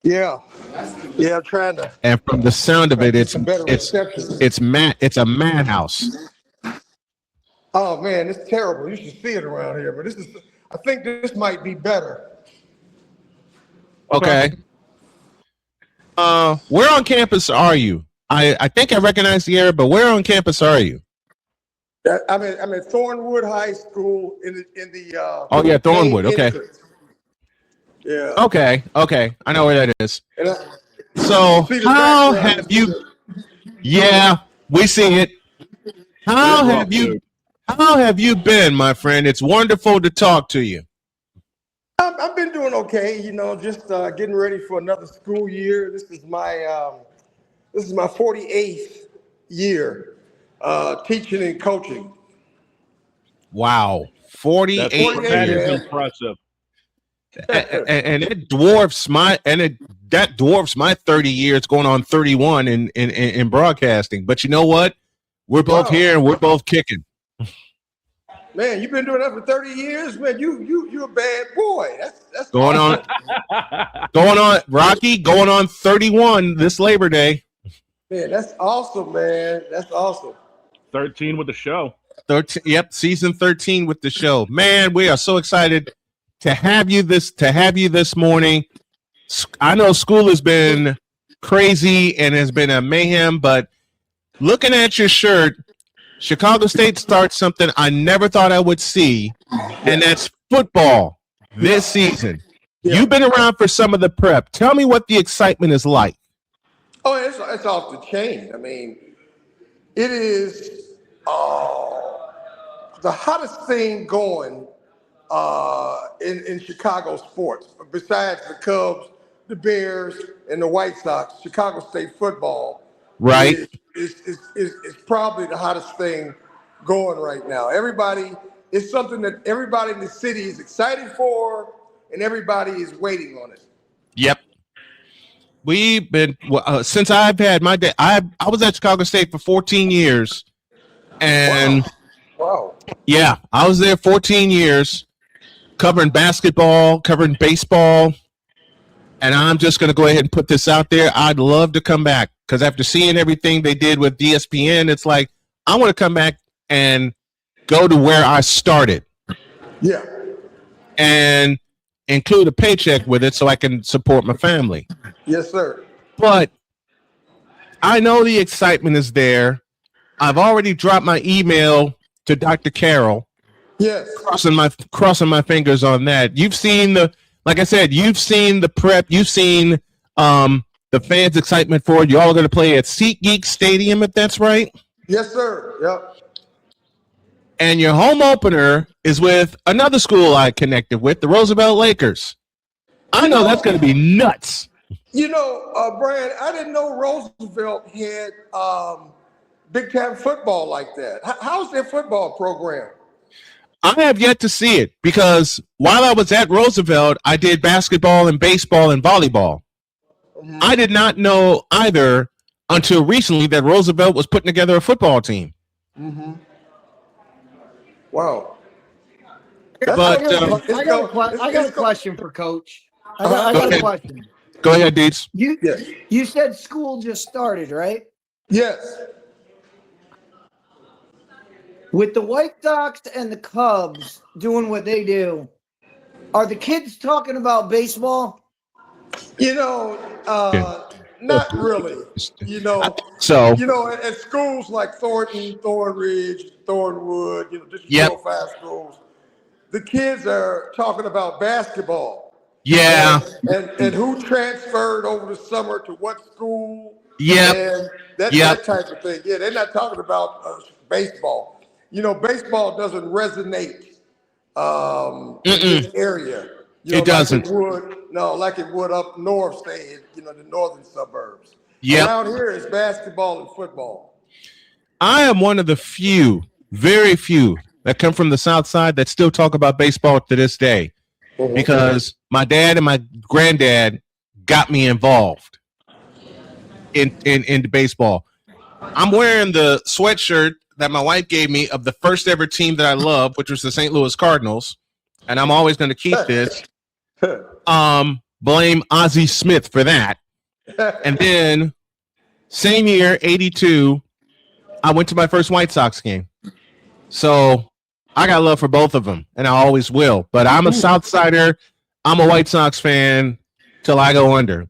Yeah, yeah, I'm trying to And from the sound of it, get some better reception. it's a madhouse. Oh man, it's terrible. You should see it around here, but I think this might be better. Okay. Where on campus are you? I think I recognize the area, but where on campus are you? I'm at Thornwood High School in the Oh yeah, Thornwood. main Okay. entrance. Yeah. Okay. I know where that is. And So see the how background have is you? Yeah, we see it. How Good have luck, you? dude. How have you been, my friend? It's wonderful to talk to you. I've been doing okay, just getting ready for another school year. This is my 48th year teaching and coaching. Wow, 48. That years. is impressive. And that dwarfs my 30 years, going on 31 in broadcasting. But you know what? We're both here and we're both kicking. Man, you've been doing that for 30 years, man. You a bad boy. That's Going awesome. on, Rocky, going on 31 this Labor Day. Man, that's awesome, man. That's awesome. 13 with the show. 13, yep, season 13 with the show. Man, we are so excited to have you this morning. I know school has been crazy and has been a mayhem, but looking at your shirt, Chicago State starts something I never thought I would see, and that's football this season. Yeah. You've been around for some of the prep. Tell me what the excitement is like. Oh, it's off the chain. I mean, it is the hottest thing going in Chicago sports. Besides the Cubs, the Bears, and the White Sox, Chicago State football, Right. is probably the hottest thing going right now. It's something that everybody in the city is excited for, and everybody is waiting on it. Yep. We've been since I've had my day. I was at Chicago State for 14 years, and Wow. yeah, I was there 14 years, covering basketball, covering baseball, and I'm just going to go ahead and put this out there. I'd love to come back because after seeing everything they did with ESPN, it's like I want to come back and go to where I started. Yeah. And include a paycheck with it so I can support my family. Yes, sir. But I know the excitement is there. I've already dropped my email to Dr. Carroll. Yes. Crossing my fingers on that. You've seen like I said, you've seen the prep. You've seen the fans' excitement for it. You're all going to play at SeatGeek Stadium, if that's right. Yes, sir. Yep. And your home opener is with another school I connected with, the Roosevelt Lakers. I know that's going to be nuts. Brian, I didn't know Roosevelt had big time football like that. How's their football program? I have yet to see it because while I was at Roosevelt, I did basketball and baseball and volleyball. Mm-hmm. I did not know either until recently that Roosevelt was putting together a football team. Mm-hmm. Wow. But I got a question for Coach. I got a question. Go ahead, Deets. You said school just started, right? Yes. With the White Sox and the Cubs doing what they do, are the kids talking about baseball? Not really. So at schools like Thornton, Thornridge, Thornwood, just yep. 5 schools, the kids are talking about basketball. Yeah. And who transferred over the summer to what school? Yeah. And that type of thing. Yeah, they're not talking about baseball. Baseball doesn't resonate in this area. It doesn't. Like it would up north, say, the northern suburbs. Yeah. Around here is basketball and football. I am one of the few, very few, that come from the South Side that still talk about baseball to this day. Mm-hmm. Because my dad and my granddad got me involved in baseball. I'm wearing the sweatshirt that my wife gave me of the first ever team that I love, which was the St. Louis Cardinals, and I'm always going to keep this. Blame Ozzie Smith for that. And then same year, 82, I went to my first White Sox game. So I got love for both of them, and I always will. But I'm a South Sider. I'm a White Sox fan till I go under.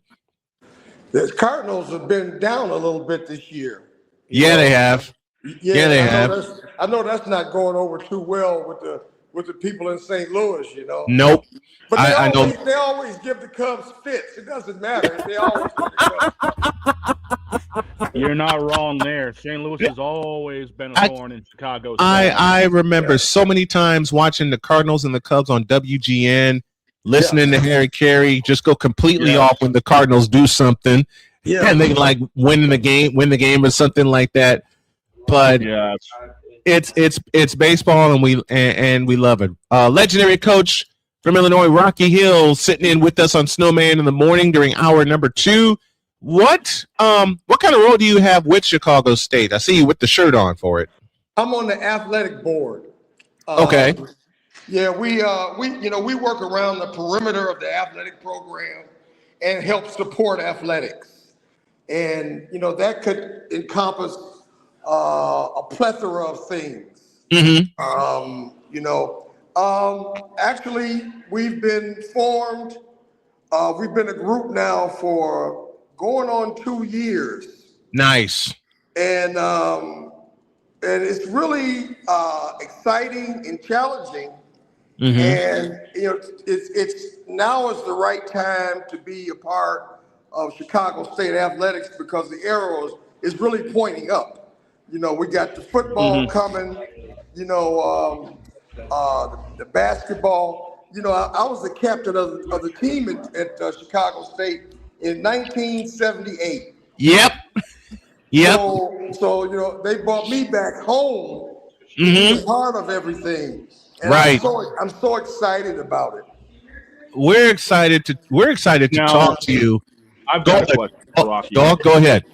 The Cardinals have been down a little bit this year. Yeah, they have. Yeah, they I have. I know that's not going over too well with the people in St. Louis, Nope. But I know. They always give the Cubs fits. It doesn't matter. They always give the Cubs. You're not wrong there. St. Louis has always been a thorn in Chicago's side. I remember so many times watching the Cardinals and the Cubs on WGN, listening to Harry Carey just go completely off when the Cardinals do something, and they like win the game or something like that. But it's baseball, and we love it. Legendary coach from Illinois, Rocky Hill, sitting in with us on Snowman in the morning during hour number 2. What kind of role do you have with Chicago State? I see you with the shirt on for it. I'm on the athletic board. Okay. Yeah, we work around the perimeter of the athletic program and help support athletics, and that could encompass a plethora of things. Actually, we've been formed. We've been a group now for going on 2 years. Nice. And it's really exciting and challenging. And it's now is the right time to be a part of Chicago State athletics because the arrow is really pointing up. We got the football coming. The basketball. I was the captain of the team at Chicago State in 1978. Yep. So they brought me back home to be part of everything. And right. I'm so excited about it. We're excited to talk to you. I've got a question for Rocky. Dog, go ahead.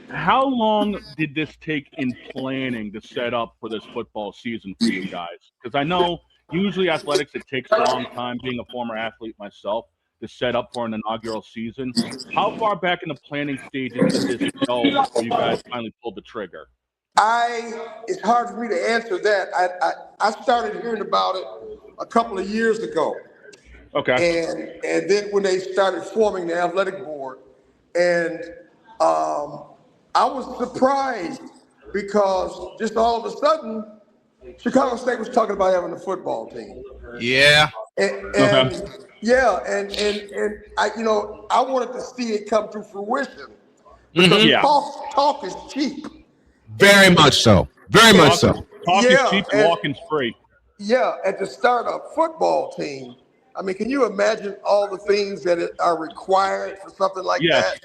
How long did this take in planning to set up for this football season for you guys? Because I know usually athletics, it takes a long time, being a former athlete myself, to set up for an inaugural season. How far back in the planning stages did this go before you guys finally pulled the trigger? It's hard for me to answer that. I started hearing about it a couple of years ago. Okay. And then when they started forming the athletic board, and I was surprised because just all of a sudden, Chicago State was talking about having a football team. Yeah. And I wanted to see it come to fruition. Because talk is cheap. Very much so. Very much so. Talk is cheap, walking's free. Yeah, and to start a football team, I mean, can you imagine all the things that are required for something like that?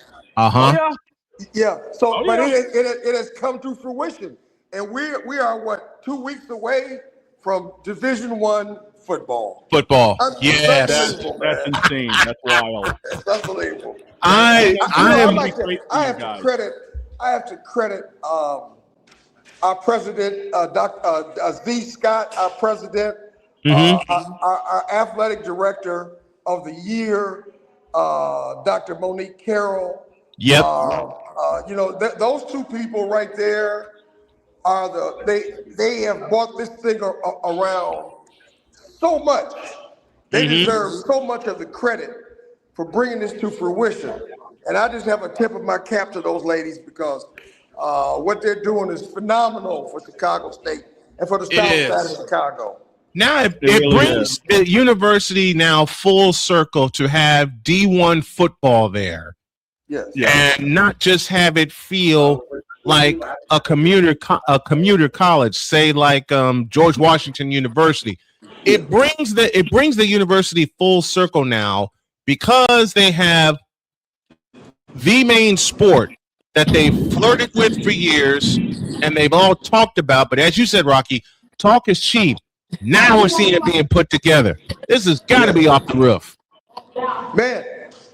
Yeah. So, it has come to fruition, and we are 2 weeks away from Division I football. Yeah, that's insane. That's wild. It's unbelievable. I have to credit our president, Dr. Z. Scott, our president, our athletic director of the year, Dr. Monique Carroll. Yep. Those two people right there are they have brought this thing around so much. They deserve so much of the credit for bringing this to fruition. And I just have a tip of my cap to those ladies because what they're doing is phenomenal for Chicago State and for the south side of Chicago. Now it brings the university now full circle to have D1 football there. Yes. And not just have it feel like a commuter college, say like George Washington University. It brings the university full circle now because they have the main sport that they've flirted with for years and they've all talked about. But as you said, Rocky, talk is cheap. Now we're seeing it being put together. This has got to be off the roof. Man,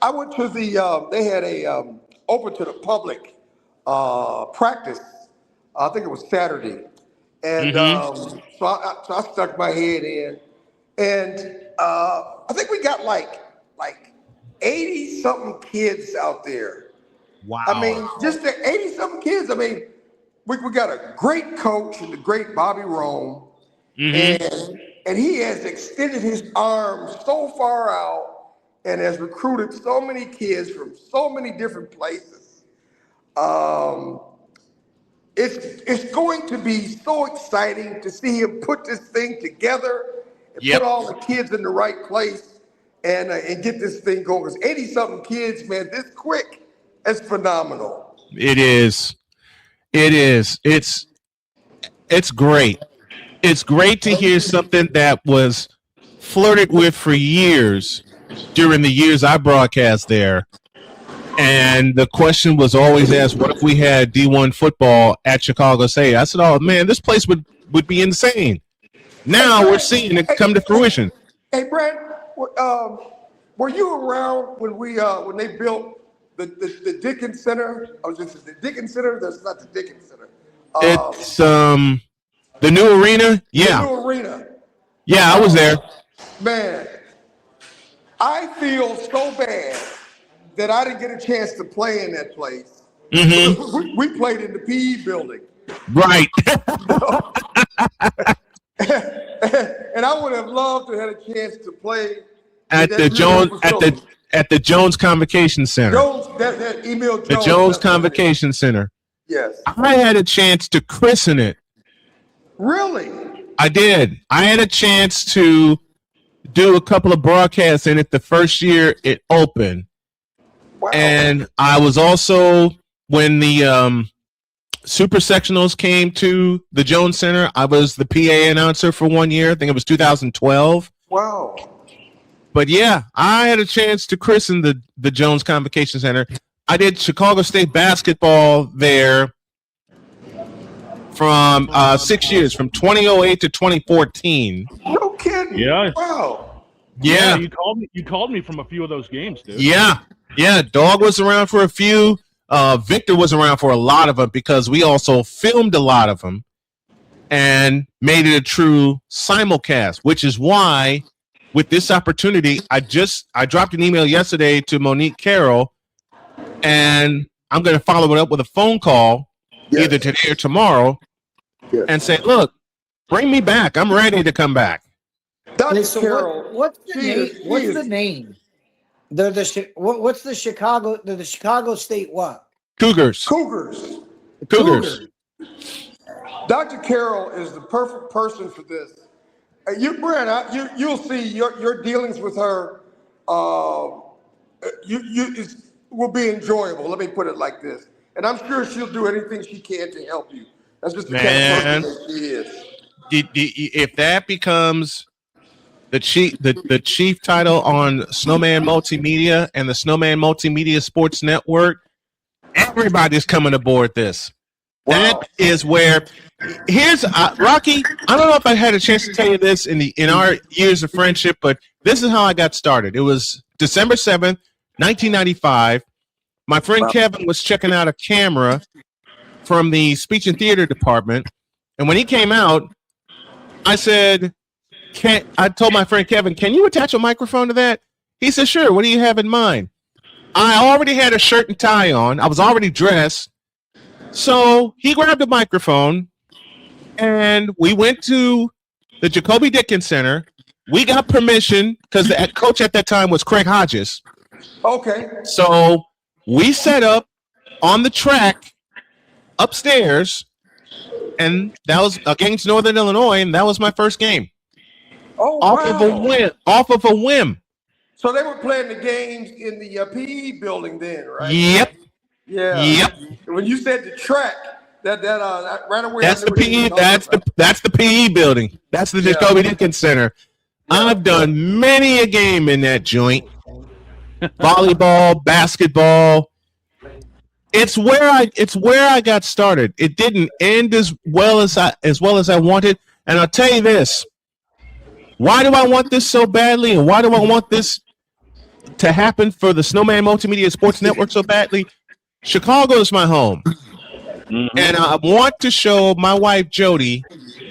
I went to they had a open to the public practice. I think it was Saturday. And so I stuck my head in. And I think we got like 80-something kids out there. Wow. I mean, just the 80-something kids. I mean, we got a great coach, the great Bobby Rome, and he has extended his arms so far out and has recruited so many kids from so many different places. It's going to be so exciting to see him put this thing together and put all the kids in the right place and get this thing going. Because 80-something kids, man, this quick, it's phenomenal. It is. It is. It's great. It's great to hear something that was flirted with for years during the years I broadcast there. And the question was always asked, what if we had D1 football at Chicago State? I said, oh, man, this place would be insane. Now we're seeing it come to fruition. Hey, Brad, were you around when they built the Dickens Center? I was just the Dickens Center. That's not the Dickens Center. It's the new arena. Yeah. The new arena. Yeah, I was there. Man, I feel so bad that I didn't get a chance to play in that place. We played in the PE building. Right. And I would have loved to have a chance to play at the Jones Convocation Center. The Jones Convocation Center. Yes. I had a chance to christen it. Really? I did. I had a chance to do a couple of broadcasts in it the first year it opened. Wow. And I was also, when the Super Sectionals came to the Jones Center, I was the PA announcer for 1 year. I think it was 2012. Wow. But yeah, I had a chance to christen the Jones Convocation Center. I did Chicago State basketball there from 6 years, from 2008 to 2014. No kidding. Yeah. Wow. Yeah. You called me from a few of those games, dude. Yeah. Yeah. Dog was around for a few. Victor was around for a lot of them because we also filmed a lot of them and made it a true simulcast, which is why with this opportunity, I dropped an email yesterday to Monique Carroll, and I'm going to follow it up with a phone call either today or tomorrow and say, look, bring me back. I'm ready to come back. Dr. So Carroll, what's the name? What's the name? What's the Chicago? The Chicago State what? Cougars. Dr. Carroll is the perfect person for this. You'll see your dealings with her. Will be enjoyable. Let me put it like this. And I'm sure she'll do anything she can to help you. That's just the kind of person that she is. If that becomes the chief title on Snowman Multimedia and the Snowman Multimedia Sports Network, everybody's coming aboard this. Wow. That is where here's Rocky. I don't know if I had a chance to tell you this in our years of friendship, but this is how I got started. It was December 7th, 1995. My friend Kevin was checking out a camera from the speech and theater department, and when he came out, I said, I told my friend Kevin, can you attach a microphone to that? He said, sure. What do you have in mind? I already had a shirt and tie on. I was already dressed. So he grabbed a microphone, and we went to the Jacoby Dickens Center. We got permission because the coach at that time was Craig Hodges. Okay. So we set up on the track upstairs, and that was against Northern Illinois, and that was my first game. Oh, Off of a whim. So they were playing the games in the PE building then, right? Yep. Yeah. Yep. When you said the track, that right away. That's the PE. That's the PE building. That's the Jacoby Dickens Center. Yeah. I've done many a game in that joint. Volleyball, basketball. It's where I got started. It didn't end as well as I wanted. And I'll tell you this. Why do I want this so badly? And why do I want this to happen for the Snowman Multimedia Sports Network so badly? Chicago is my home. Mm-hmm. And I want to show my wife, Jody,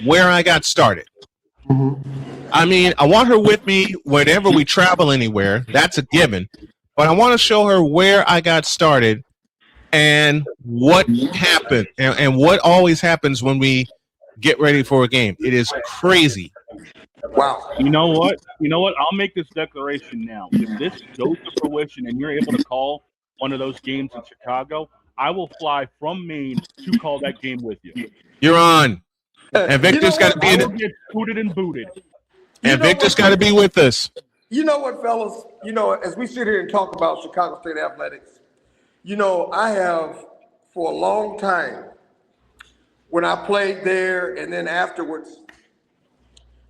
where I got started. Mm-hmm. I mean, I want her with me whenever we travel anywhere. That's a given. but I want to show her where I got started and what happened and what always happens when we get ready for a game. It is crazy. Wow. You know what? I'll make this declaration now. If this goes to fruition and you're able to call one of those games in Chicago, I will fly from Maine to call that game with you. You're on. And Victor's got to be I will get booted and booted. And Victor's got to be with us. You know what, fellas? You know, as we sit here and talk about Chicago State athletics, you know, I have for a long time, when I played there and then afterwards,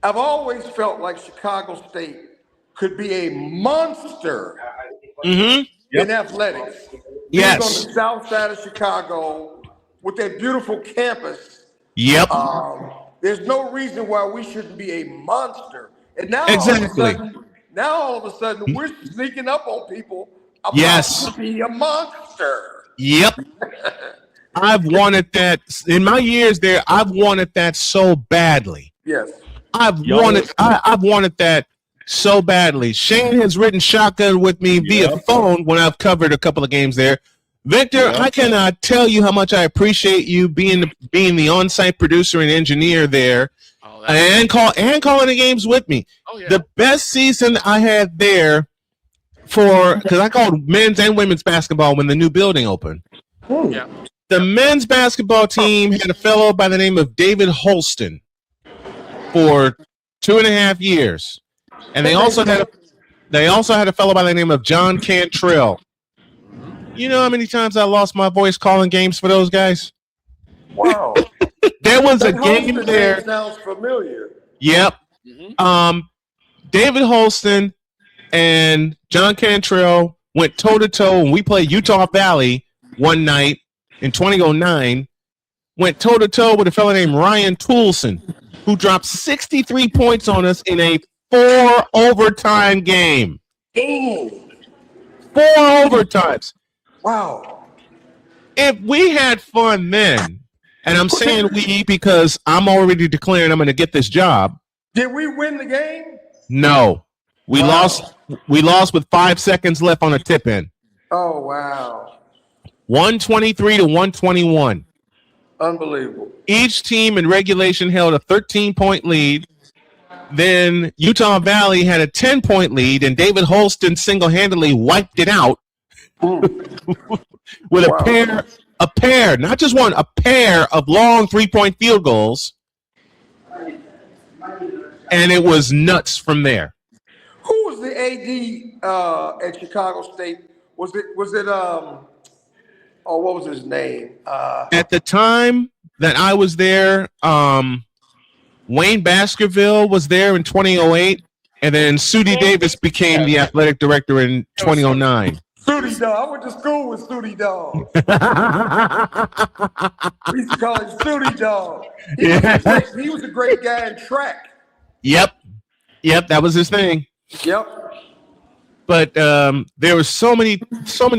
I've always felt like Chicago State could be a monster in athletics. Yes. Being on the south side of Chicago with that beautiful campus. Yep. There's no reason why we shouldn't be a monster. And now all of a sudden, we're sneaking up on people about to be a monster. Yep. I've wanted that in my years there. I've wanted that so badly. Yes. I've wanted that so badly. Shane has ridden shotgun with me via phone when I've covered a couple of games there. Victor, I cannot tell you how much I appreciate you being the on-site producer and engineer there, and calling the games with me. Oh, yeah. The best season I had there because I called men's and women's basketball when the new building opened. Yeah. The men's basketball team had a fellow by the name of David Holston for 2.5 years, and they also had a fellow by the name of John Cantrell. You know how many times I lost my voice calling games for those guys? Wow. There was a game there. Sounds familiar. Yep. David Holston and John Cantrell went toe-to-toe, and we played Utah Valley one night in 2009. Went toe-to-toe with a fellow named Ryan Toulson, who dropped 63 points on us in a 4 overtime game. Dang. 4 overtimes. Wow. If we had fun then, and I'm saying we because I'm already declaring I'm going to get this job. Did we win the game? No. We lost. We lost with 5 seconds left on a tip-in. Oh, wow. 123 to 121. Unbelievable. Each team in regulation held a 13-point lead. Then Utah Valley had a 10-point lead, and David Holston single-handedly wiped it out with a pair, not just one, a pair of long 3-point field goals. And it was nuts from there. Who was the AD at Chicago State? Was it what was his name? At the time that I was there, Wayne Baskerville was there in 2008, and then Sudie Davis became the athletic director in 2009. Sudie Dog. I went to school with Sudie Dog. We used to call him Sudie Dog. He was a great guy in track. Yep, that was his thing. Yep. But there were so many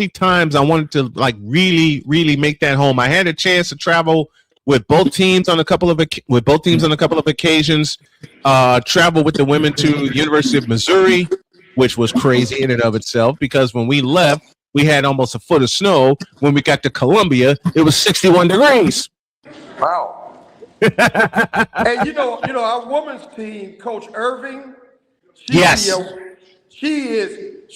times I wanted to really make that home. I had a chance to travel with both teams on a couple of occasions. Travel with the women to University of Missouri, which was crazy in and of itself because when we left, we had almost a foot of snow. When we got to Columbia, it was 61 degrees. Wow. And you know, our women's team, Coach Irving. She's a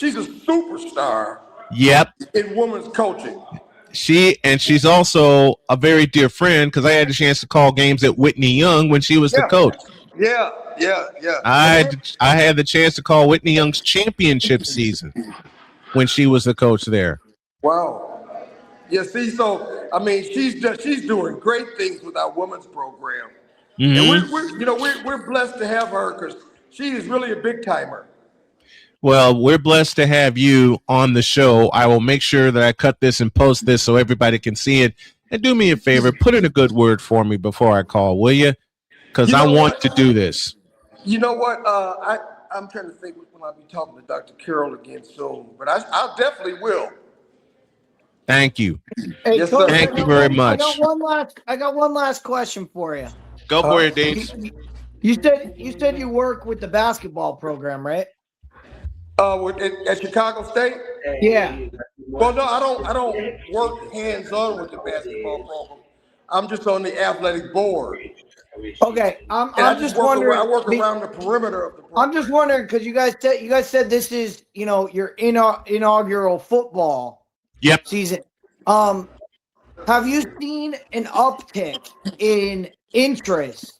superstar. Yep. In women's coaching. She's also a very dear friend because I had the chance to call games at Whitney Young when she was the coach. Yeah. I had the chance to call Whitney Young's championship season when she was the coach there. Wow. Yeah, see, so I mean, she's doing great things with our women's program, and we're blessed to have her because she is really a big timer. Well, we're blessed to have you on the show. I will make sure that I cut this and post this so everybody can see it. And do me a favor, put in a good word for me before I call, will you? Because I want to do this. You know what? I'm trying to think when I'll be talking to Dr. Carroll again soon, but I definitely will. Thank you. Hey, yes, Coach, sir. Thank you very much. I got one last question for you. Go for it, Dean. You said you work with the basketball program, right? At Chicago State. Yeah. Well, no, I don't work hands-on with the basketball program. I'm just on the athletic board. Okay, I'm just wondering. I work around the perimeter of the program. I'm just wondering because you guys said this is your inaugural football season. Have you seen an uptick in interest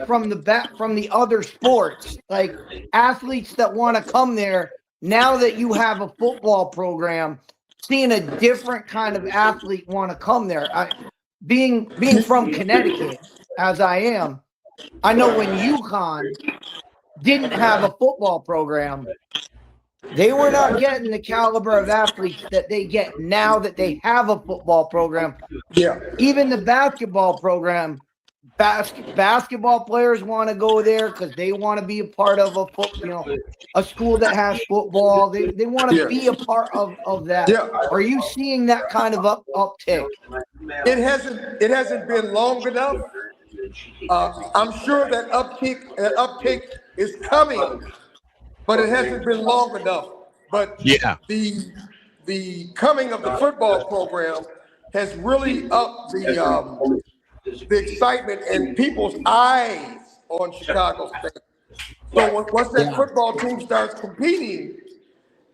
from the other sports, like athletes that want to come there now that you have a football program? Seeing a different kind of athlete want to come there. Being from Connecticut, as I am, I know when UConn didn't have a football program, they were not getting the caliber of athletes that they get now that they have a football program. Yeah. Even the basketball program, basketball players want to go there because they want to be a part of a school that has football. They want to be a part of that. Yeah. Are you seeing that kind of uptick? It hasn't been long enough. I'm sure that uptick is coming, but it hasn't been long enough. But the coming of the football program has really upped the excitement and people's eyes on Chicago State. So once that football team starts competing,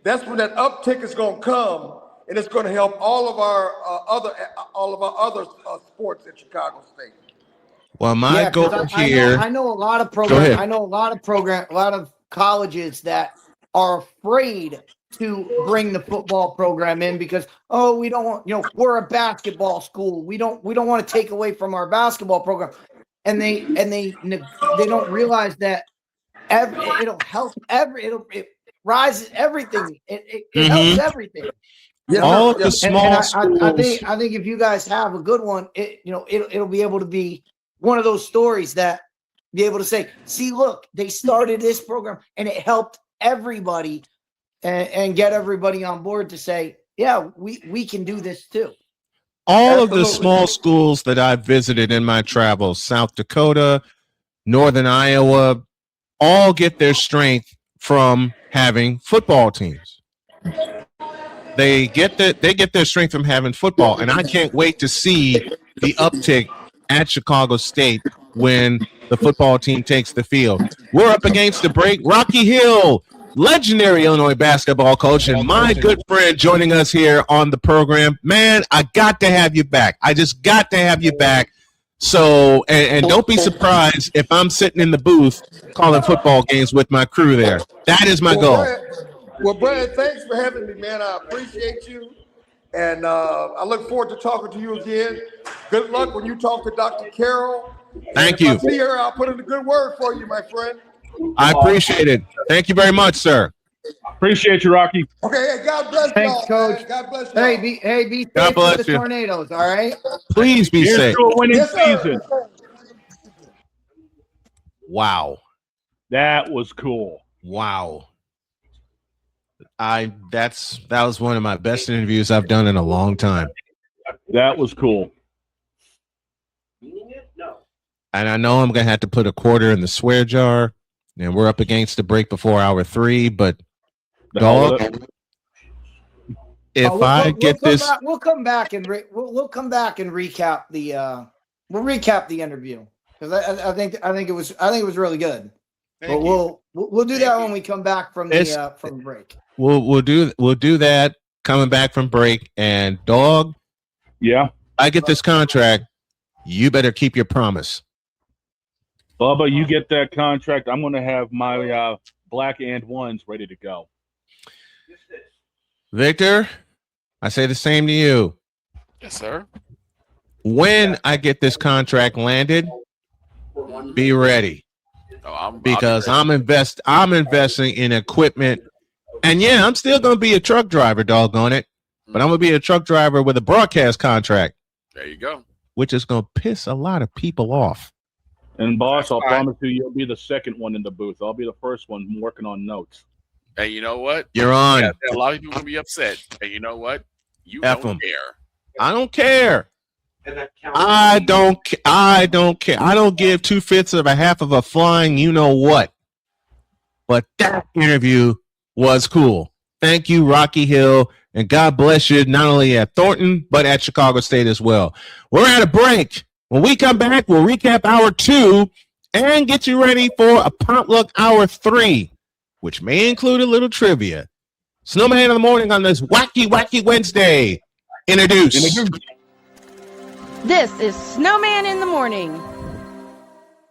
that's when that uptick is going to come, and it's going to help all of our other sports at Chicago State. Well, my goal here. I know a lot of programs. I know a lot of colleges that are afraid to bring the football program in because we don't want, we're a basketball school. We don't want to take away from our basketball program, and they don't realize that it'll help it rises everything. It helps everything. Yeah, all of the small schools. I think if you guys have a good one, it'll be able to be one of those stories that be able to say, see, look, they started this program and it helped everybody and get everybody on board to say, yeah, we can do this too. All of the small schools that I've visited in my travels, South Dakota, Northern Iowa, all get their strength from having football teams. They get their strength from having football, and I can't wait to see the uptick at Chicago State when the football team takes the field. We're up against the break. Rocky Hill, legendary Illinois basketball coach, and my good friend joining us here on the program. Man, I got to have you back. I just got to have you back. So, and don't be surprised if I'm sitting in the booth calling football games with my crew there. That is my goal. Well, Brad, thanks for having me, man. I appreciate you. And I look forward to talking to you again. Good luck when you talk to Dr. Carroll. Thank you. If I see her, I'll put in a good word for you, my friend. I appreciate it. Thank you very much, sir. Appreciate you, Rocky. Okay, hey, God bless Thanks, y'all. Coach. Man. God bless y'all. Be safe with the tornadoes, all right? Please be Here's safe. to a winning season. Wow. That was cool. Wow. That was one of my best interviews I've done in a long time. That was cool. And I know I'm gonna have to put a quarter in the swear jar, and we're up against the break before hour 3. But dog, if I get this, we'll come back and we'll come back and recap the interview because I think it was really good. But we'll do that when we come back from the break. We'll do that coming back from break. And dog, I get this contract. You better keep your promise. Bubba, you get that contract. I'm going to have my black and ones ready to go. Victor, I say the same to you. Yes, sir. When I get this contract landed, be ready. Because I'm investing in equipment. And yeah, I'm still going to be a truck driver, doggone it. But I'm going to be a truck driver with a broadcast contract. There you go. Which is going to piss a lot of people off. And boss, I'll promise you'll be the second one in the booth. I'll be the first one working on notes. Hey, you know what? You're on. Yeah, a lot of people will be upset. Hey, you know what? You F don't 'em. care. I don't care. I don't care. I don't give 2/5 of a half of a flying you know what. But that interview was cool. Thank you, Rocky Hill, and God bless you, not only at Thornton, but at Chicago State as well. We're at a break. When we come back, we'll recap hour 2 and get you ready for a potluck hour 3, which may include a little trivia. Snowman in the morning on this wacky Wednesday. Introduce. This is Snowman in the morning.